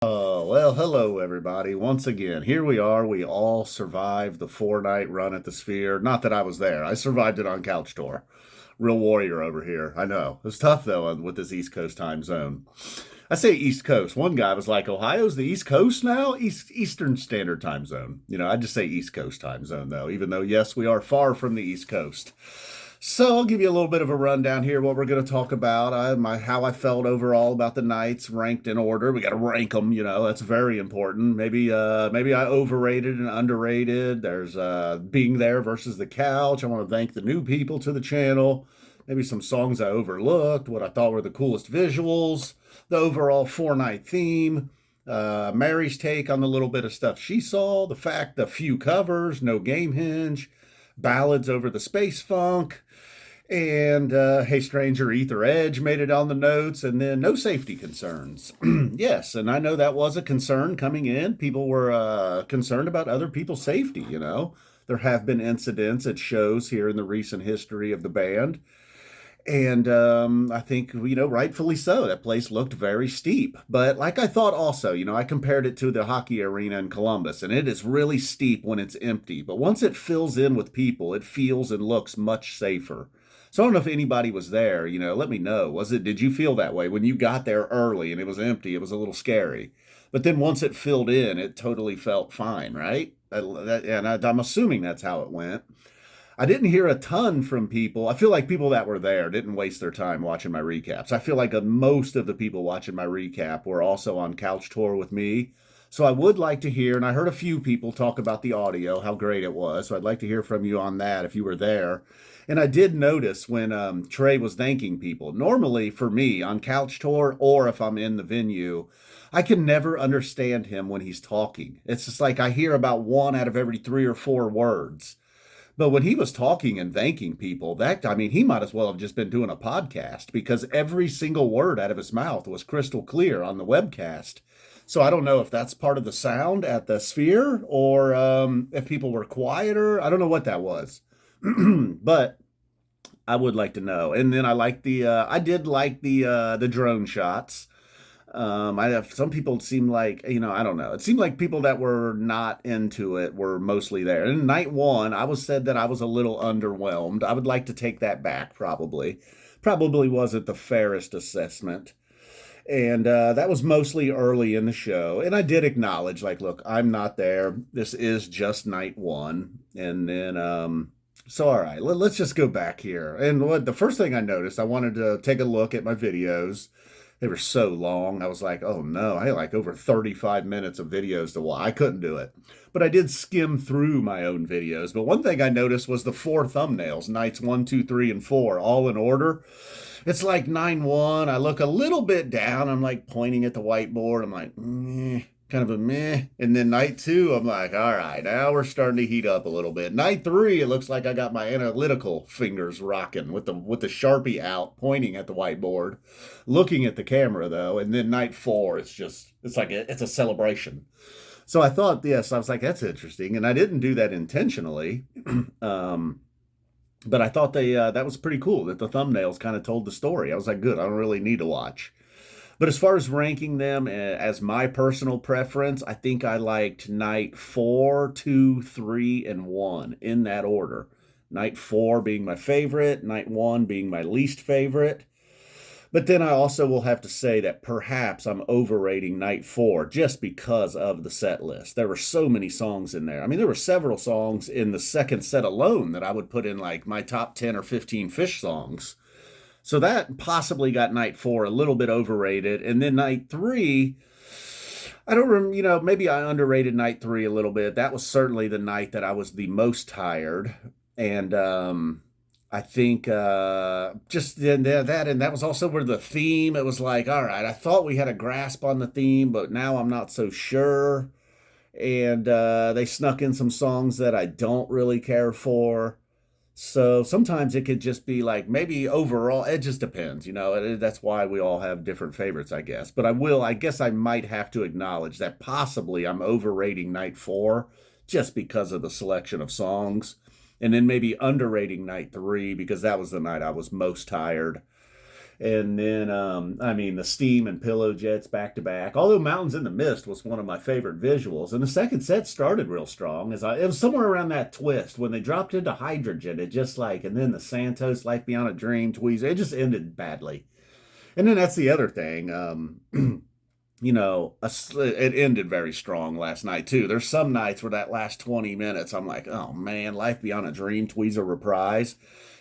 Well, hello everybody. Once again, here we are. We all survived the 4 night run at the Sphere. Not that I was there. I survived it on Couch Tour. Real warrior over here. I know. It's tough though with this East Coast time zone. I say East Coast. One guy was like, Ohio's the East Coast now? Eastern Standard Time Zone. I just say East Coast time zone though, even though yes, we are far from the East Coast. So I'll give you a little bit of a rundown here. What we're going to talk about, how I felt overall about the nights, ranked in order. We got to rank them. That's very important. Maybe I overrated and underrated. There's being there versus the couch. I want to thank the new people to the channel. Maybe some songs I overlooked. What I thought were the coolest visuals. The overall 4 night theme. Mary's take on the little bit of stuff she saw. The few covers. No Gamehendge. Ballads over the space funk. And Hey Stranger, Ether Edge made it on the notes, and then no safety concerns. Yes, and I know that was a concern coming in. People were concerned about other people's safety. There have been incidents at shows here in the recent history of the band. And I think, rightfully so. That place looked very steep. But like I thought also, I compared it to the hockey arena in Columbus, and it is really steep when it's empty. But once it fills in with people, it feels and looks much safer. So I don't know if anybody was there, let me know. Did you feel that way? When you got there early and it was empty, it was a little scary. But then once it filled in, it totally felt fine, right? I'm assuming that's how it went. I didn't hear a ton from people. I feel like people that were there didn't waste their time watching my recaps. I feel like most of the people watching my recap were also on Couch Tour with me. So I would like to hear, and I heard a few people talk about the audio, how great it was. So I'd like to hear from you on that if you were there. And I did notice when Trey was thanking people. Normally for me on Couch Tour, or if I'm in the venue, I can never understand him when he's talking. It's just like I hear about one out of every 3 or 4 words. But when he was talking and thanking people, he might as well have just been doing a podcast because every single word out of his mouth was crystal clear on the webcast. So I don't know if that's part of the sound at the Sphere or if people were quieter. I don't know what that was, but I would like to know. And then I did like the drone shots. I have some people seem like, I don't know. It seemed like people that were not into it were mostly there. And night one, said that I was a little underwhelmed. I would like to take that back, probably. Probably wasn't the fairest assessment. And that was mostly early in the show. And I did acknowledge, like, look, I'm not there. This is just night one. And then, so all right, let's just go back here. And the first thing I noticed, I wanted to take a look at my videos. They were so long. I was like, oh no, I had like over 35 minutes of videos to watch. I couldn't do it. But I did skim through my own videos. But one thing I noticed was the 4 thumbnails, nights 1, 2, 3, and 4, all in order. It's like 9-1. I look a little bit down. I'm like pointing at the whiteboard. I'm like, meh, kind of a meh. And then night 2, I'm like, all right, now we're starting to heat up a little bit. Night 3, it looks like I got my analytical fingers rocking with the Sharpie out, pointing at the whiteboard, looking at the camera though. And then night 4, it's a celebration. So I thought, yes, I was like, that's interesting. And I didn't do that intentionally. But I thought that was pretty cool that the thumbnails kind of told the story. I was like, good, I don't really need to watch. But as far as ranking them as my personal preference, I think I liked night 4, 2, 3, and 1 in that order. Night 4 being my favorite, night 1 being my least favorite. But then I also will have to say that perhaps I'm overrating night 4 just because of the set list. There were so many songs in there. I mean, there were several songs in the second set alone that I would put in like my top 10 or 15 Phish songs. So that possibly got night 4 a little bit overrated. And then night 3, I don't remember, maybe I underrated night 3 a little bit. That was certainly the night that I was the most tired. And I think just then that, and that was also where the theme, it was like, all right, I thought we had a grasp on the theme, but now I'm not so sure. And they snuck in some songs that I don't really care for. So sometimes it could just be like, maybe overall, it just depends, that's why we all have different favorites, I guess. But I guess I might have to acknowledge that possibly I'm overrating night 4 just because of the selection of songs. And then maybe underrating night 3 because that was the night I was most tired. And then, I mean, the steam and pillow jets back to back. Although Mountains in the Mist was one of my favorite visuals, and the second set started real strong. It was somewhere around that twist when they dropped into hydrogen. It just like, and then the Santos, Life Beyond a Dream, Tweezer. It just ended badly. And then that's the other thing. It ended very strong last night too. There's some nights where that last 20 minutes, I'm like, oh man, Life Beyond a Dream, Tweezer reprise.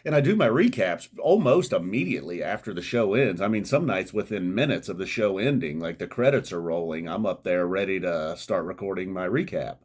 And I do my recaps almost immediately after the show ends. I mean, some nights within minutes of the show ending, like the credits are rolling, I'm up there ready to start recording my recap.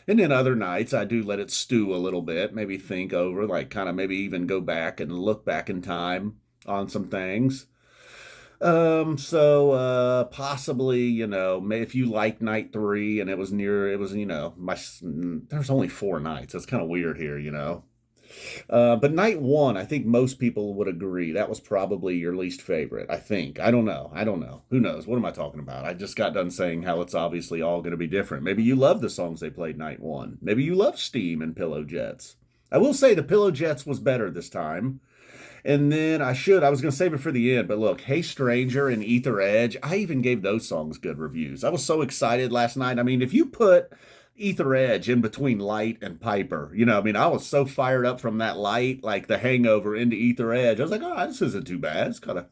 And then other nights, I do let it stew a little bit, maybe think over, like kind of maybe even go back and look back in time on some things. Possibly, if you like night three and it was, there's only 4 nights. It's kind of weird here. But night one, I think most people would agree that was probably your least favorite. I think. I don't know. Who knows? What am I talking about? I just got done saying how it's obviously all going to be different. Maybe you love the songs they played night one. Maybe you love Steam and Pillow Jets. I will say the Pillow Jets was better this time. And then I was going to save it for the end, but look, Hey Stranger and Ether Edge, I even gave those songs good reviews. I was so excited last night. I mean, if you put Ether Edge in between Light and Piper, I was so fired up from that Light, like the Hangover into Ether Edge. I was like, oh, this isn't too bad. It's kind of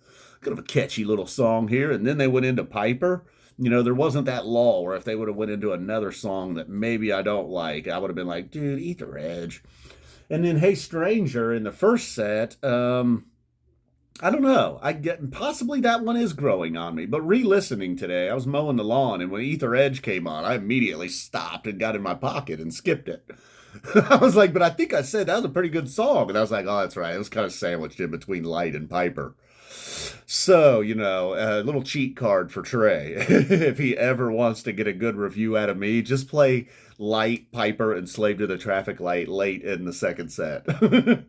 a catchy little song here. And then they went into Piper. There wasn't that lull where if they would have went into another song that maybe I don't like, I would have been like, dude, Ether Edge. And then Hey Stranger in the first set, I don't know. I get possibly that one is growing on me. But re-listening today, I was mowing the lawn, and when Ether Edge came on, I immediately stopped and got in my pocket and skipped it. I was like, but I think I said that was a pretty good song. And I was like, oh, that's right. It was kind of sandwiched in between Light and Piper. So, a little cheat card for Trey. If he ever wants to get a good review out of me, just play Light, Piper, and Slave to the Traffic Light late in the second set. Not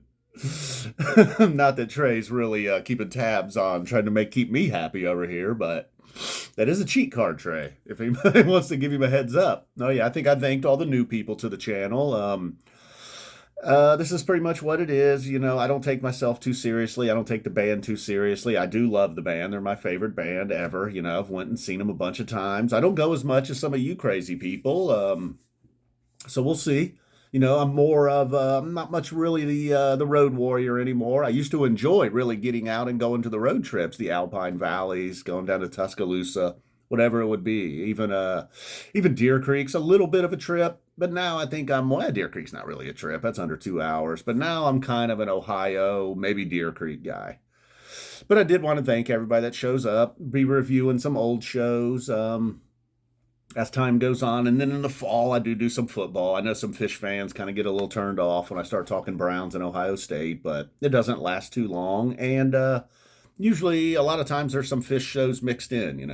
that Trey's really keeping tabs on trying to keep me happy over here, but that is a cheat card, Trey. If anybody wants to give him a heads up. Oh yeah, I think I thanked all the new people to the channel. This is pretty much what it is. I don't take myself too seriously. I don't take the band too seriously. I do love the band. They're my favorite band ever. I've went and seen them a bunch of times. I don't go as much as some of you crazy people. So we'll see. I'm more of not much really the road warrior anymore. I used to enjoy really getting out and going to the road trips, the Alpine Valleys, going down to Tuscaloosa, whatever it would be. Even Deer Creek's a little bit of a trip, but now I think Deer Creek's not really a trip. That's under 2 hours. But now I'm kind of an Ohio, maybe Deer Creek guy. But I did want to thank everybody that shows up, be reviewing some old shows. As time goes on. And then in the fall, I do some football. I know some Phish fans kind of get a little turned off when I start talking Browns and Ohio State, but it doesn't last too long. And usually, a lot of times, there's some Phish shows mixed in.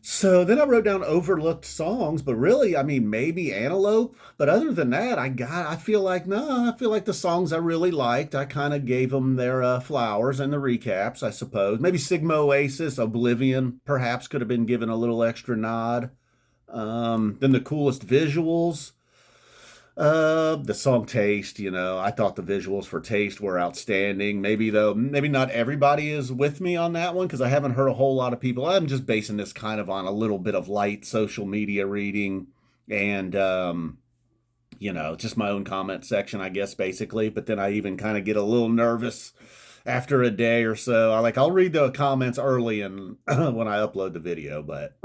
So then I wrote down overlooked songs, but really, I mean, maybe Antelope. But other than that, I feel like the songs I really liked, I kind of gave them their flowers and the recaps, I suppose. Maybe Sigma Oasis, Oblivion, perhaps could have been given a little extra nod. Then the coolest visuals. The song Taste, I thought the visuals for Taste were outstanding. Maybe not everybody is with me on that one because I haven't heard a whole lot of people. I'm just basing this kind of on a little bit of light social media reading and, just my own comment section, I guess, basically. But then I even kind of get a little nervous after a day or so. I'll read the comments early and when I upload the video, but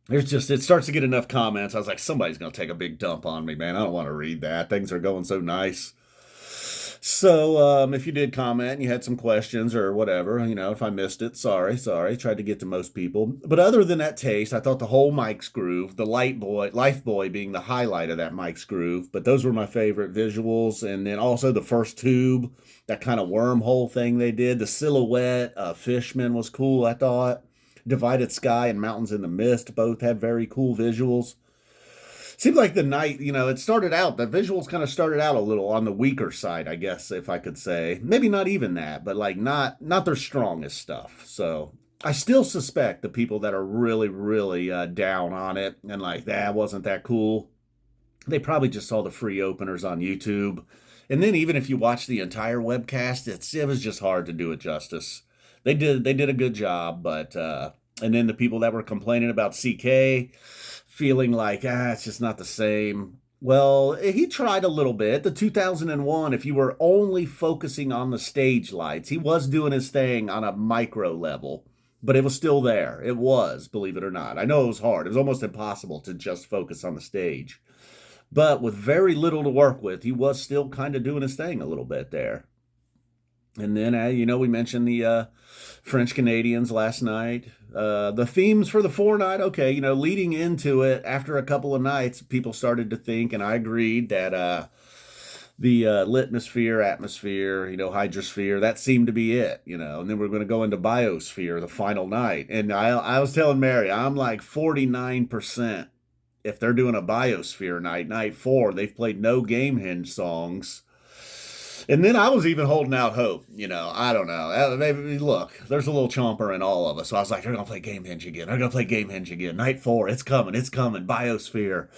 it starts to get enough comments. I was like, somebody's going to take a big dump on me, man. I don't want to read that. Things are going so nice. So if you did comment and you had some questions or whatever, if I missed it, sorry. Tried to get to most people. But other than that Taste, I thought the whole Mike's Groove, the Lifeboy being the highlight of that Mike's Groove. But those were my favorite visuals. And then also the first tube, that kind of wormhole thing they did. The silhouette, Fishman was cool, I thought. Divided Sky and Mountains in the Mist both had very cool visuals. Seemed like the night, the visuals kind of started out a little on the weaker side, I guess, if I could say. Maybe not even that, but not their strongest stuff. So I still suspect the people that are really, really down on it and like, that wasn't that cool. They probably just saw the free openers on YouTube And then even if you watch the entire webcast, it was just hard to do it justice. They did a good job, but and then the people that were complaining about CK feeling like it's just not the same. Well, he tried a little bit. The 2001, if you were only focusing on the stage lights, he was doing his thing on a micro level, but it was still there. It was, believe it or not. I know it was hard. It was almost impossible to just focus on the stage. But with very little to work with, he was still kind of doing his thing a little bit there. And then, we mentioned the French Canadians last night. The themes for the fortnight, okay, leading into it, after a couple of nights, people started to think, and I agreed, that the litmosphere, atmosphere, hydrosphere, that seemed to be it, and then we're going to go into biosphere the final night. And I was telling Mary, I'm like 49%. If they're doing a biosphere night 4, they've played no Gamehendge songs. And then I was even holding out hope, I don't know. Maybe, look, there's a little chomper in all of us. So I was like, they're going to play Gamehendge again. They're going to play Gamehendge again. Night 4, it's coming, biosphere.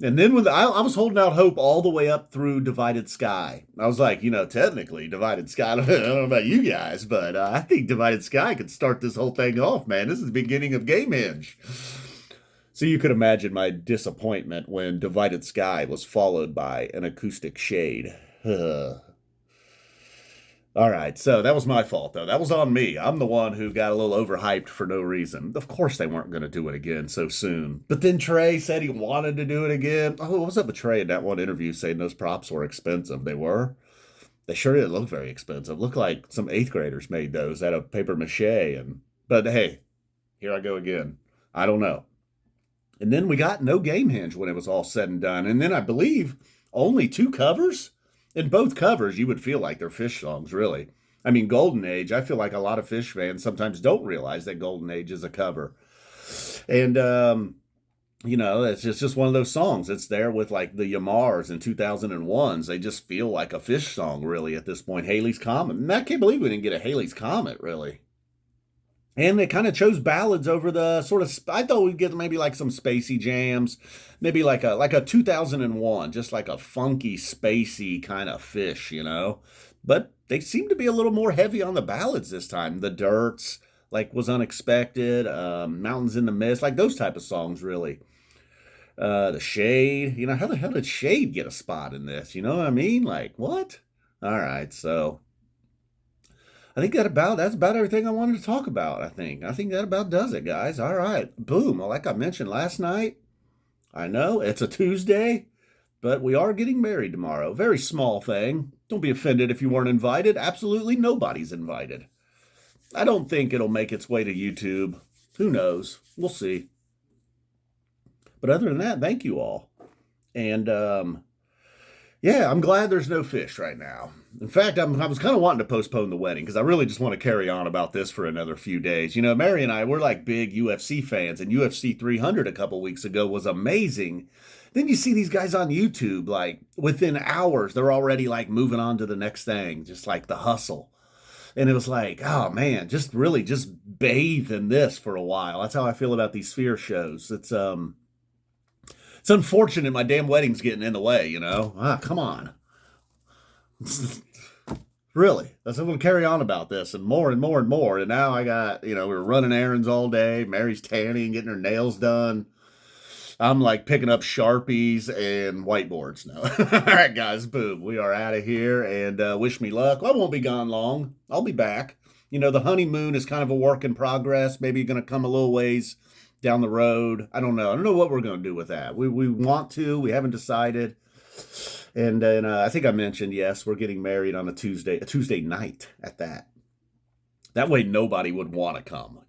And then I was holding out hope all the way up through Divided Sky. I was like, technically, Divided Sky, I don't know about you guys, but I think Divided Sky could start this whole thing off, man. This is the beginning of Gamehendge. So you could imagine my disappointment when Divided Sky was followed by an acoustic shade. All right, so that was my fault, though. That was on me. I'm the one who got a little overhyped for no reason. Of course they weren't going to do it again so soon. But then Trey said he wanted to do it again. Oh, what was up with Trey in that one interview saying those props were expensive? They were? They sure didn't look very expensive. Looked like some 8th graders made those out of paper mache. But hey, here I go again. I don't know. And then we got no Gamehendge when it was all said and done. And then I believe only 2 covers? In both covers, you would feel like they're Phish songs, really. I mean, Golden Age, I feel like a lot of Phish fans sometimes don't realize that Golden Age is a cover. And, it's just one of those songs. It's there with, like, the Yamars and 2001s. They just feel like a Phish song, really, at this point. Haley's Comet. And I can't believe we didn't get a Haley's Comet, really. And they kind of chose ballads over the sort of, I thought we'd get maybe like some spacey jams, maybe like a 2001, just like a funky, spacey kind of Phish, But they seem to be a little more heavy on the ballads this time. The Dirts, like, was unexpected, Mountains in the Mist, like those type of songs, really. The Shade, how the hell did Shade get a spot in this? You know what I mean? Like, what? All right, so I think that's about everything I wanted to talk about, I think. I think that about does it, guys. All right. Boom. Like I mentioned last night, I know it's a Tuesday, but we are getting married tomorrow. Very small thing. Don't be offended if you weren't invited. Absolutely nobody's invited. I don't think it'll make its way to YouTube. Who knows? We'll see. But other than that, thank you all. And, yeah, I'm glad there's no Phish right now. In fact, I was kind of wanting to postpone the wedding because I really just want to carry on about this for another few days. Mary and I, we're like big UFC fans, and UFC 300 a couple weeks ago was amazing. Then you see these guys on YouTube, like within hours, they're already like moving on to the next thing, just like the hustle. And it was like, oh man, just really just bathe in this for a while. That's how I feel about these Sphere shows. It's unfortunate my damn wedding's getting in the way, come on. Really. I'm going to carry on about this and more and more and more. And now I got, we were running errands all day. Mary's tanning, getting her nails done. I'm like picking up Sharpies and whiteboards now. All right, guys, boom. We are out of here and wish me luck. I won't be gone long. I'll be back. The honeymoon is kind of a work in progress. Maybe going to come a little ways down the road. I don't know. I don't know what we're going to do with that. We want to. We haven't decided. And then I think I mentioned, yes, we're getting married on a Tuesday night at that. That way nobody would want to come,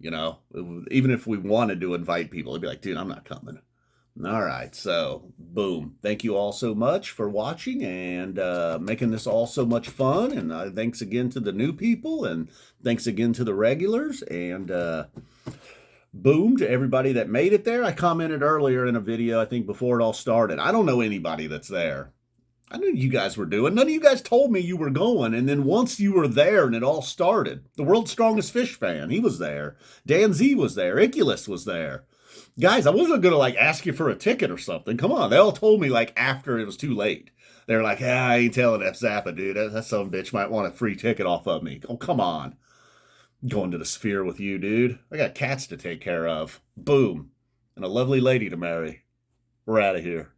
Even if we wanted to invite people, it'd be like, dude, I'm not coming. All right, so boom. Thank you all so much for watching and making this all so much fun. And thanks again to the new people and thanks again to the regulars. And boom to everybody that made it there. I commented earlier in a video, I think before it all started. I don't know anybody that's there. I knew you guys were doing. None of you guys told me you were going. And then once you were there and it all started, the world's strongest Phish fan, he was there. Dan Z was there. Iculus was there. Guys, I wasn't going to ask you for a ticket or something. Come on. They all told me after it was too late. They're like, ah, I ain't telling F Zappa, dude. That son of a bitch might want a free ticket off of me. Oh, come on. Going to the Sphere with you, dude. I got cats to take care of. Boom. And a lovely lady to marry. We're out of here.